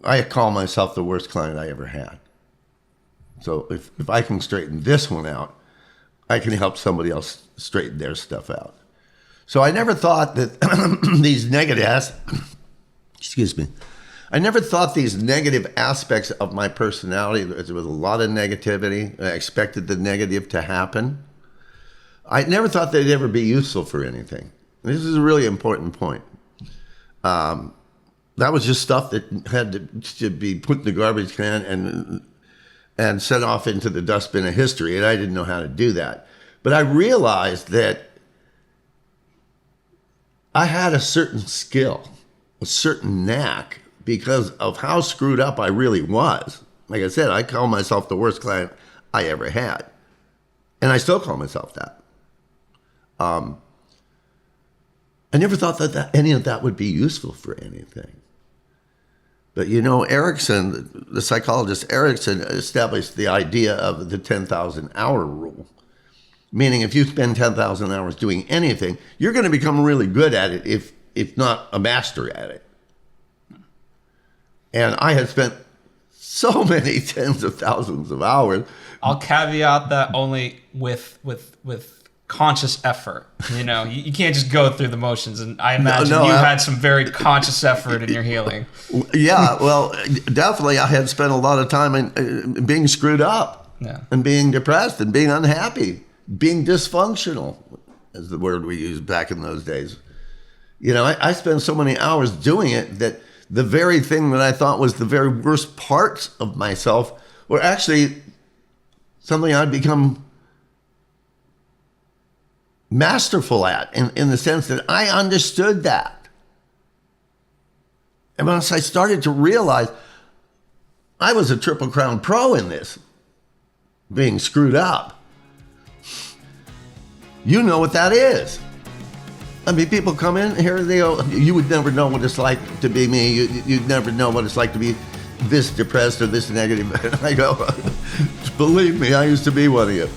I call myself the worst client I ever had. So if I can straighten this one out, I can help somebody else straighten their stuff out. So I never thought that these negative excuse me. I never thought these negative aspects of my personality, there was a lot of negativity. I expected the negative to happen. I never thought they'd ever be useful for anything. This is a really important point. That was just stuff that had to be put in the garbage can and sent off into the dustbin of history, and I didn't know how to do that. But I realized that I had a certain skill, a certain knack, because of how screwed up I really was. Like I said, I call myself the worst client I ever had. And I still call myself that. I never thought that any of that would be useful for anything. But Erickson, the psychologist Erickson, established the idea of the 10,000 hour rule. Meaning if you spend 10,000 hours doing anything, you're going to become really good at it, if not a master at it. And I had spent so many tens of thousands of hours. I'll caveat that only with conscious effort. You can't just go through the motions. And I imagine you had some very conscious effort in your healing. Yeah, well, definitely I had spent a lot of time in being screwed up and being depressed and being unhappy, being dysfunctional, is the word we used back in those days. I spent so many hours doing it that the very thing that I thought was the very worst parts of myself were actually something I'd become masterful at, in the sense that I understood that. And once I started to realize I was a Triple Crown pro in this, being screwed up. You know what that is. I mean, people come in here, they go, you would never know what it's like to be me. You'd never know what it's like to be this depressed or this negative. And I go, believe me, I used to be one of you.